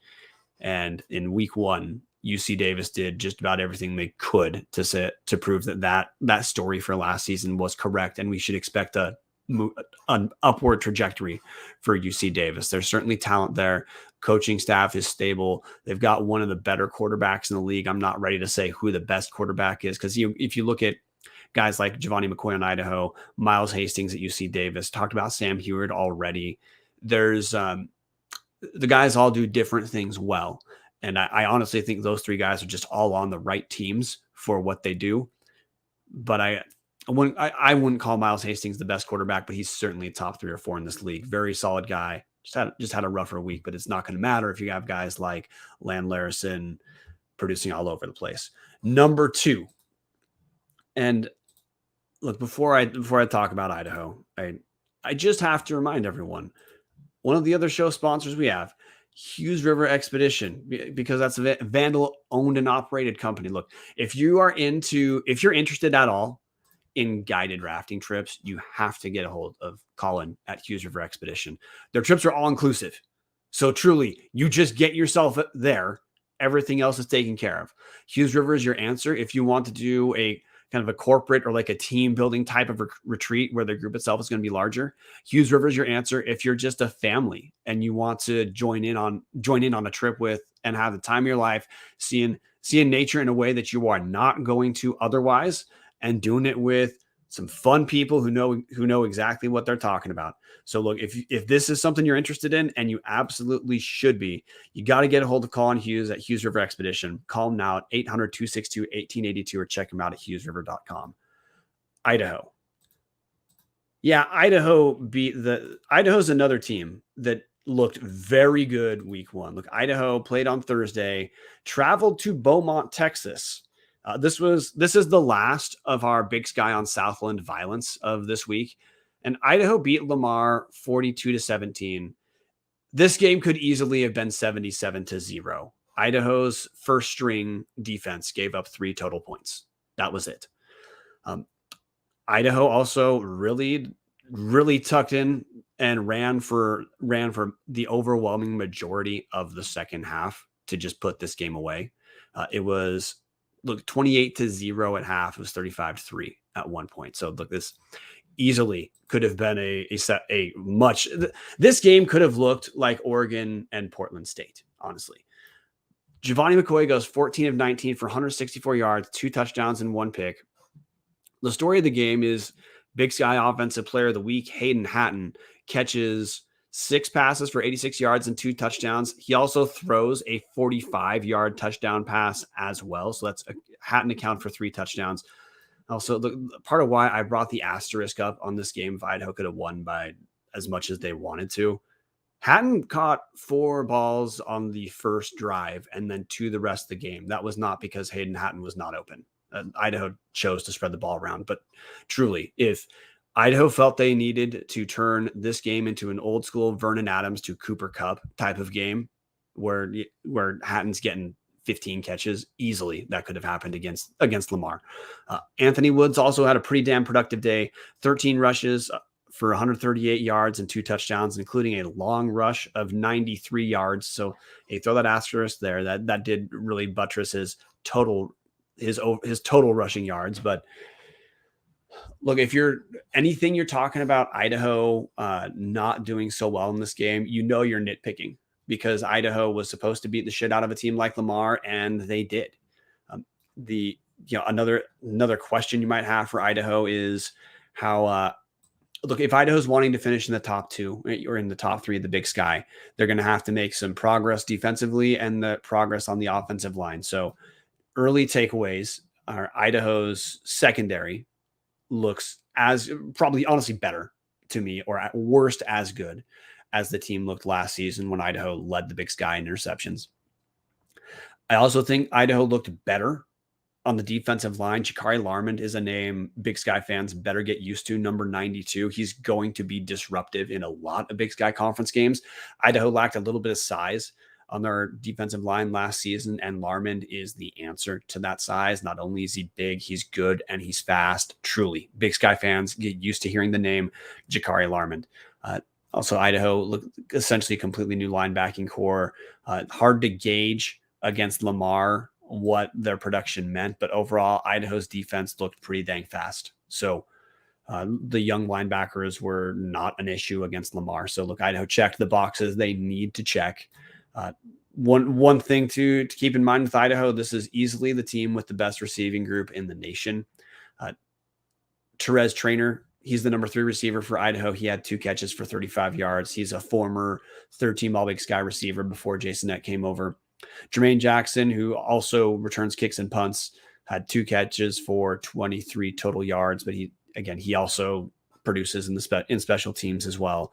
And in week 1, UC Davis did just about everything they could to prove that story for last season was correct. And we should expect an upward trajectory for UC Davis. There's certainly talent there. Coaching staff is stable. They've got one of the better quarterbacks in the league. I'm not ready to say who the best quarterback is because if you look at guys like Giovanni McCoy in Idaho, Miles Hastings at UC Davis, talked about Sam Heward already. There's the guys all do different things well. And I honestly think those 3 guys are just all on the right teams for what they do. But I wouldn't call Miles Hastings the best quarterback, but he's certainly top 3 or 4 in this league. Very solid guy. Just had a rougher week, but it's not going to matter if you have guys like Lan Larison producing all over the place. Number 2. And look, before I talk about Idaho, I just have to remind everyone, one of the other show sponsors we have, Hughes River Expedition, because that's a Vandal owned and operated company. Look, if you're interested at all in guided rafting trips, you have to get a hold of Colin at Hughes River Expedition. Their trips are all inclusive. So truly, you just get yourself there. Everything else is taken care of. Hughes River is your answer if you want to do a kind of a corporate or like a team building type of retreat where the group itself is going to be larger. Hughes River is your answer if you're just a family and you want to join in on a trip with and have the time of your life, seeing nature in a way that you are not going to otherwise, and doing it with some fun people who know exactly what they're talking about. So look, if this is something you're interested in, and you absolutely should be, you got to get a hold of Colin Hughes at Hughes River Expedition. Call him now at 800-262-1882 or check him out at hughesriver.com. Idaho. Yeah, Idaho's another team that looked very good week one. Look, Idaho played on Thursday, traveled to Beaumont, Texas. This is the last of our Big Sky on Southland violence of this week. And Idaho beat Lamar 42-17. This game could easily have been 77-0. Idaho's first string defense gave up 3 total points. That was it. Idaho also really, really tucked in and ran for the overwhelming majority of the second half to just put this game away. It was 28-0 at half. It was 35-3 at one point. So look, this easily could have been this game could have looked like Oregon and Portland State, honestly. Giovanni McCoy goes 14 of 19 for 164 yards, 2 touchdowns and 1 pick. The story of the game is Big Sky Offensive Player of the Week, Hayden Hatton, catches 6 passes for 86 yards and 2 touchdowns. He also throws a 45-yard touchdown pass as well. So that's Hatton account for 3 touchdowns. Also, the part of why I brought the asterisk up on this game, if Idaho could have won by as much as they wanted to, Hatton caught 4 balls on the first drive and then 2 the rest of the game. That was not because Hayden Hatton was not open. Idaho chose to spread the ball around. But truly, if Idaho felt they needed to turn this game into an old school Vernon Adams to Cooper Kupp type of game where Hatton's getting 15 catches, easily that could have happened against Lamar. Anthony Woods also had a pretty damn productive day, 13 rushes for 138 yards and 2 touchdowns, including a long rush of 93 yards. So throw that asterisk there. That did really buttress his total rushing yards. But look, if you're talking about Idaho not doing so well in this game, you're nitpicking, because Idaho was supposed to beat the shit out of a team like Lamar, and they did. Another question you might have for Idaho is how look, if Idaho's wanting to finish in the top 2 or in the top 3 of the Big Sky, they're going to have to make some progress defensively and the progress on the offensive line. So early takeaways are Idaho's secondary looks as probably honestly better to me, or at worst as good as the team looked last season when Idaho led the Big Sky in interceptions. I also think Idaho looked better on the defensive line. Jakari Larmond is a name Big Sky fans better get used to, number 92. He's going to be disruptive in a lot of Big Sky conference games. Idaho lacked a little bit of size on their defensive line last season, and Larmond is the answer to that size. Not only is he big, he's good, and he's fast. Truly, Big Sky fans get used to hearing the name Jakari Larmond. Also, Idaho looked essentially completely new linebacking core. Hard to gauge against Lamar what their production meant, but overall, Idaho's defense looked pretty dang fast. So the young linebackers were not an issue against Lamar. So look, Idaho checked the boxes they need to check. One thing to keep in mind with Idaho, this is easily the team with the best receiving group in the nation. Therese Trainer, he's the number 3 receiver for Idaho. He had 2 catches for 35 yards. He's a former 13 All Big Sky receiver before Jason Eck came over. Jermaine Jackson, who also returns kicks and punts, had 2 catches for 23 total yards, but he also produces in special teams as well.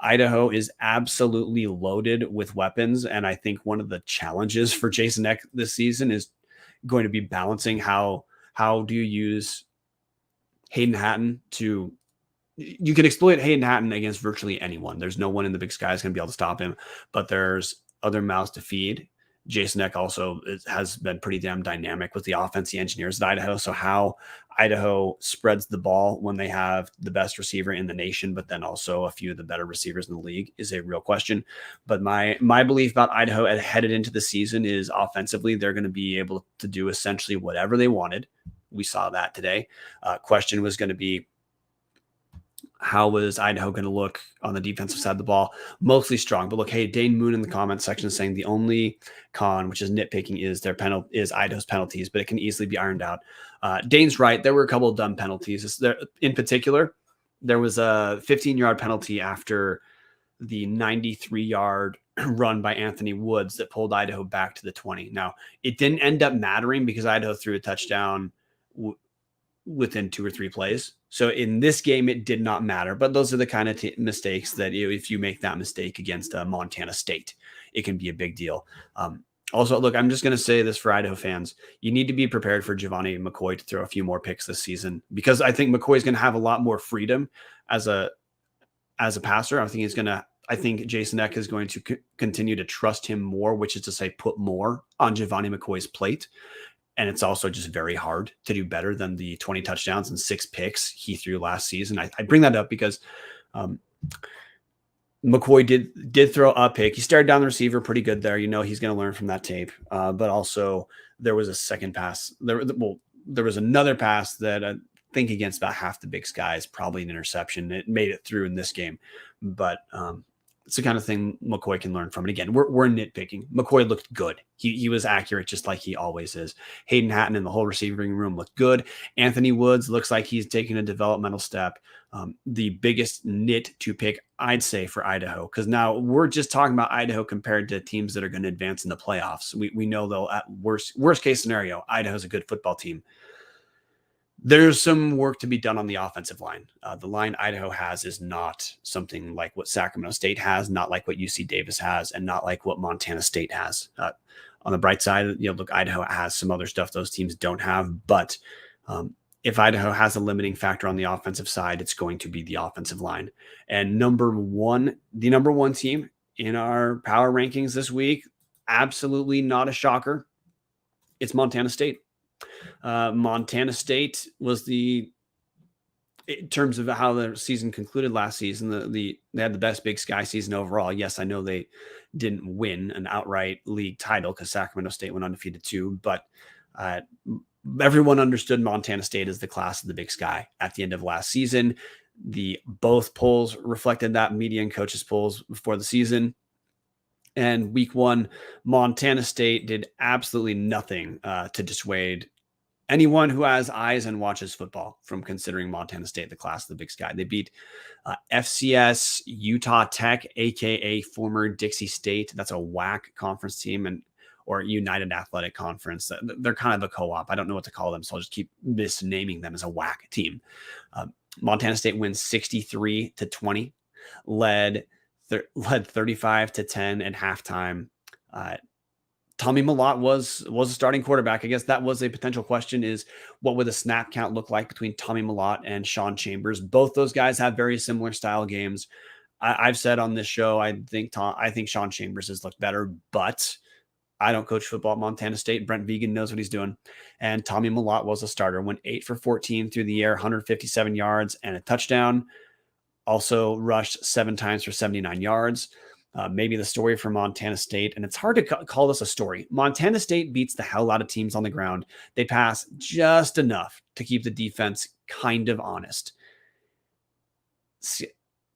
Idaho is absolutely loaded with weapons, and I think one of the challenges for Jason Eck this season is going to be balancing how do you use Hayden Hatton to – you can exploit Hayden Hatton against virtually anyone. There's no one in the Big Sky is going to be able to stop him, but there's other mouths to feed Jason Eck also has been pretty damn dynamic with the offense he engineers at Idaho. So how Idaho spreads the ball when they have the best receiver in the nation, but then also a few of the better receivers in the league is a real question. But my belief about Idaho headed into the season is offensively, they're going to be able to do essentially whatever they wanted. We saw that today. Question was going to be, how was Idaho going to look on the defensive side of the ball? Mostly strong, but look, hey, Dane Moon in the comment section is saying the only con, which is nitpicking, is is Idaho's penalties, but it can easily be ironed out. Dane's right. There were a couple of dumb penalties. In particular, there was a 15-yard penalty after the 93-yard run by Anthony Woods that pulled Idaho back to the 20. Now, it didn't end up mattering because Idaho threw a touchdown within 2 or 3 plays. So in this game, it did not matter. But those are the kind of mistakes that if you make that mistake against Montana State, it can be a big deal. Also, look, I'm just going to say this for Idaho fans. You need to be prepared for Giovanni McCoy to throw a few more picks this season, because I think McCoy is going to have a lot more freedom as a passer. I think Jason Eck is going to continue to trust him more, which is to say put more on Giovanni McCoy's plate. And it's also just very hard to do better than the 20 touchdowns and 6 picks he threw last season. I bring that up because McCoy did throw a pick. He started down the receiver pretty good there. He's going to learn from that tape. But also there was a second pass. There was another pass that I think against about half the Big Sky is probably an interception. It made it through in this game. But it's the kind of thing McCoy can learn from. And again, we're nitpicking. McCoy looked good. He was accurate just like he always is. Hayden Hatton and the whole receiving room looked good. Anthony Woods looks like he's taking a developmental step. The biggest nit to pick, I'd say, for Idaho, because now we're just talking about Idaho compared to teams that are going to advance in the playoffs. We know they'll, at worst case scenario, Idaho's a good football team. There's some work to be done on the offensive line. The line Idaho has is not something like what Sacramento State has, not like what UC Davis has, and not like what Montana State has. On the bright side, look, Idaho has some other stuff those teams don't have. But if Idaho has a limiting factor on the offensive side, it's going to be the offensive line. And the number one team in our power rankings this week, absolutely not a shocker, it's Montana State. Montana State was in terms of how the season concluded last season, they had the best Big Sky season overall. Yes, I know they didn't win an outright league title because Sacramento State went undefeated too, but everyone understood Montana State as the class of the Big Sky at the end of last season. Both polls reflected that, media and coaches polls before the season. And week 1, Montana State did absolutely nothing to dissuade anyone who has eyes and watches football from considering Montana State the class of the Big Sky. They beat FCS Utah Tech, aka former Dixie State. That's a WAC conference team, or United Athletic Conference. They're kind of a co-op. I don't know what to call them, so I'll just keep misnaming them as a WAC team. Montana State wins 63-20, led 35-10 at halftime. Tommy Mellott was a starting quarterback. I guess that was a potential question, is what would the snap count look like between Tommy Mellott and Sean Chambers? Both those guys have very similar style games. I've said on this show, I think Sean Chambers has looked better, but I don't coach football at Montana State. Brent Vegan knows what he's doing. And Tommy Mellott was a starter, went 8 for 14 through the air, 157 yards and a touchdown. Also rushed 7 times for 79 yards. Maybe the story for Montana State, and it's hard to call this a story. Montana State beats the hell out of teams on the ground. They pass just enough to keep the defense kind of honest.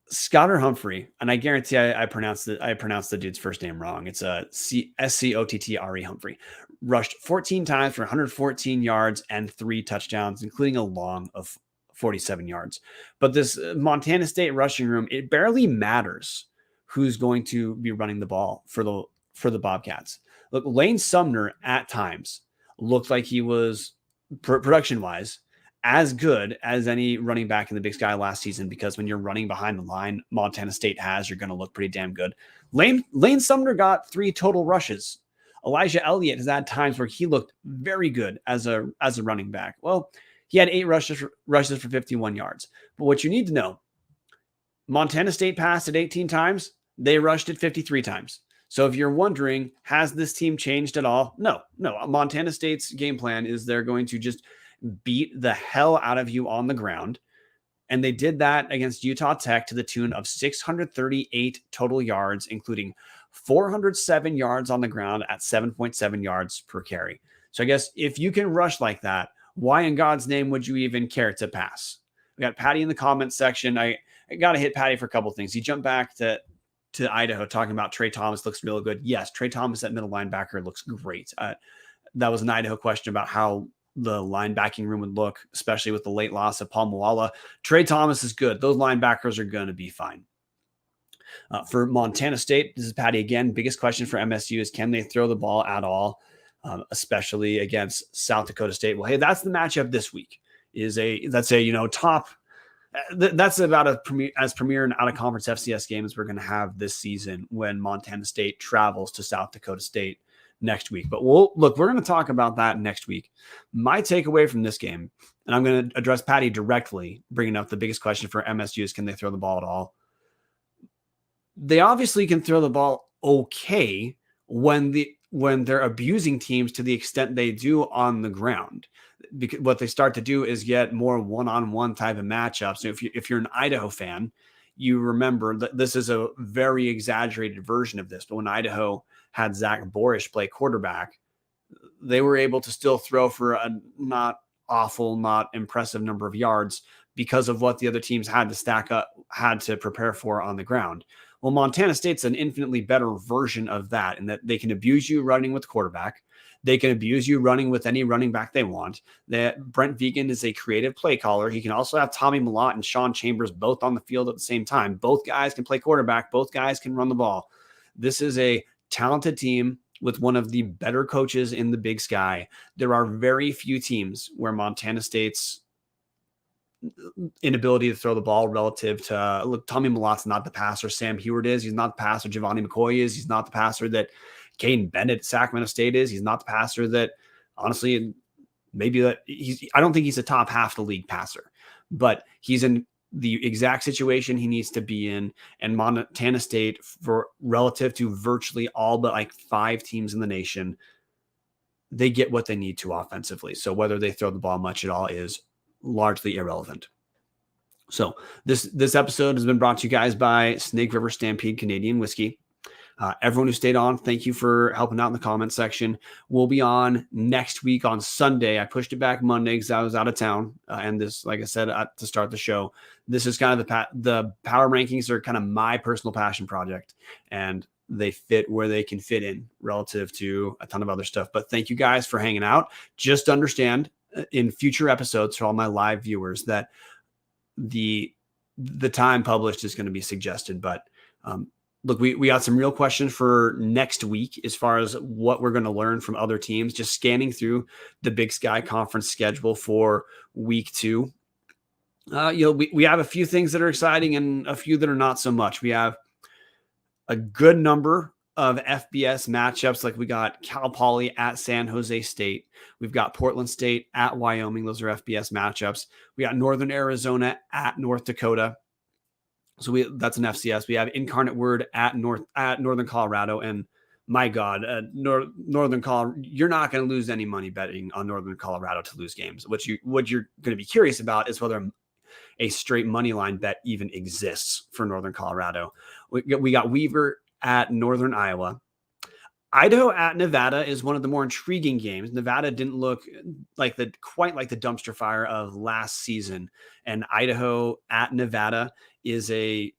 Scotter Humphrey, and I guarantee I pronounced the dude's first name wrong. It's Scottre Humphrey. Rushed 14 times for 114 yards and 3 touchdowns, including a long of 47 yards. But this Montana State rushing room, it barely matters who's going to be running the ball for the Bobcats. Look, Lane Sumner at times looked like he was production-wise as good as any running back in the Big Sky last season, because when you're running behind the line Montana State has, you're going to look pretty damn good. Lane Sumner got 3 total rushes. Elijah Elliott has had times where he looked very good as a running back. Well, he had 8 rushes for 51 yards. But what you need to know, Montana State passed it 18 times. They rushed it 53 times. So if you're wondering, has this team changed at all? No. Montana State's game plan is they're going to just beat the hell out of you on the ground. And they did that against Utah Tech to the tune of 638 total yards, including 407 yards on the ground at 7.7 yards per carry. So I guess if you can rush like that, why in God's name would you even care to pass? We got Patty in the comments section. I got to hit Patty for a couple of things. He jumped back to Idaho talking about Trey Thomas looks really good. Yes, Trey Thomas at middle linebacker looks great. That was an Idaho question about how the linebacking room would look, especially with the late loss of Paul Moala. Trey Thomas is good. Those linebackers are going to be fine. For Montana State, this is Patty again. Biggest question for MSU is, can they throw the ball at all, especially against South Dakota State? Well, hey, that's the matchup this week. That's a top. That's about as premier and out of conference FCS game as we're going to have this season when Montana State travels to South Dakota State next week. But we're going to talk about that next week. My takeaway from this game, and I'm going to address Patty directly, bringing up the biggest question for MSU is, can they throw the ball at all? They obviously can throw the ball okay when they're abusing teams to the extent they do on the ground. Because what they start to do is get more one-on-one type of matchups. So if you're an Idaho fan, you remember that this is a very exaggerated version of this. But when Idaho had Zach Borish play quarterback, they were able to still throw for a not awful, not impressive number of yards because of what the other teams had to prepare for on the ground. Well, Montana State's an infinitely better version of that, in that they can abuse you running with the quarterback. They can abuse you running with any running back they want. Brent Vegan is a creative play caller. He can also have Tommy Mellott and Sean Chambers both on the field at the same time. Both guys can play quarterback. Both guys can run the ball. This is a talented team with one of the better coaches in the Big Sky. There are very few teams where Montana State's inability to throw the ball relative to Tommy Mellott's not the passer Sam Heward is. He's not the passer Giovanni McCoy is. He's not the passer that Caden Bennett at Sacramento State is. He's not the passer that, honestly, I don't think he's a top half of the league passer, but he's in the exact situation he needs to be in. And Montana State, for relative to virtually all but like 5 teams in the nation, they get what they need to offensively. So whether they throw the ball much at all is largely irrelevant. So this episode has been brought to you guys by Snake River Stampede Canadian Whiskey. Everyone who stayed on, thank you for helping out in the comments section. We'll be on next week on Sunday. I pushed it back Monday because I was out of town. And this, like I said, to start the show, this is kind of the power rankings are kind of my personal passion project, and they fit where they can fit in relative to a ton of other stuff. But thank you guys for hanging out. Just understand in future episodes for all my live viewers that the time published is going to be suggested. But look, we got some real questions for next week as far as what we're going to learn from other teams, just scanning through the Big Sky Conference schedule for week 2. We have a few things that are exciting and a few that are not so much. We have a good number of FBS matchups. Like we got Cal Poly at San Jose State. We've got Portland State at Wyoming. Those are FBS matchups. We got Northern Arizona at North Dakota. So that's an FCS. We have Incarnate Word at Northern Colorado. And my God, Northern Colorado, you're not going to lose any money betting on Northern Colorado to lose games. What you're going to be curious about is whether a straight money line bet even exists for Northern Colorado. We got Weaver at Northern Iowa. Idaho at Nevada is one of the more intriguing games. Nevada didn't look quite like the dumpster fire of last season, and Idaho at Nevada is a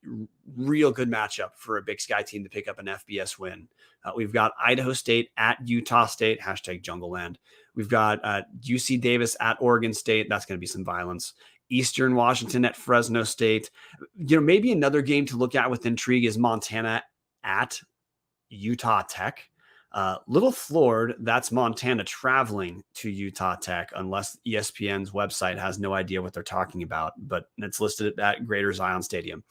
real good matchup for a Big Sky team to pick up an FBS win. We've got Idaho State at Utah State, #JungleLand. We've got UC Davis at Oregon State. That's going to be some violence. Eastern Washington at Fresno State. Maybe another game to look at with intrigue is Montana at Utah Tech. Little floored, that's Montana traveling to Utah Tech, unless ESPN's website has no idea what they're talking about, but it's listed at Greater Zion Stadium.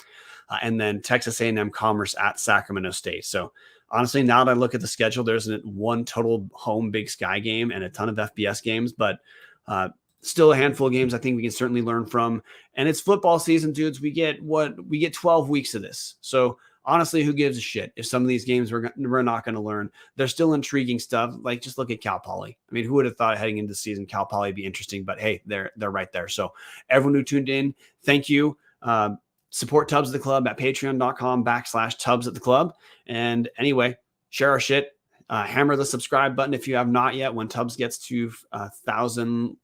And then Texas A&M Commerce at Sacramento State. So honestly, now that I look at the schedule, there's one total home Big Sky game and a ton of FBS games, but still a handful of games I think we can certainly learn from. And it's football season, dudes. We get 12 weeks of this. So honestly, who gives a shit if some of these games we're not going to learn? They're still intriguing stuff. Like, just look at Cal Poly. I mean, who would have thought heading into the season Cal Poly would be interesting? But hey, they're right there. So everyone who tuned in, thank you. Support Tubs at the Club at patreon.com/Tubs at the Club. And anyway, share our shit. Hammer the subscribe button if you have not yet. When Tubbs gets to 1,000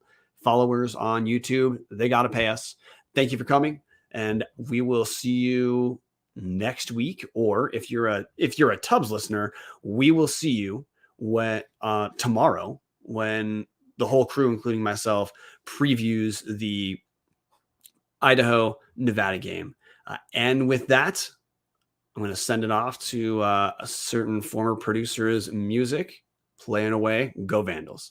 followers on YouTube, they got to pay us. Thank you for coming, and we will see you next week. Or if you're a Tubbs listener, we will see you tomorrow when the whole crew, including myself, previews the Idaho Nevada game. And with that, I'm going to send it off to a certain former producer's music, playing away. Go Vandals.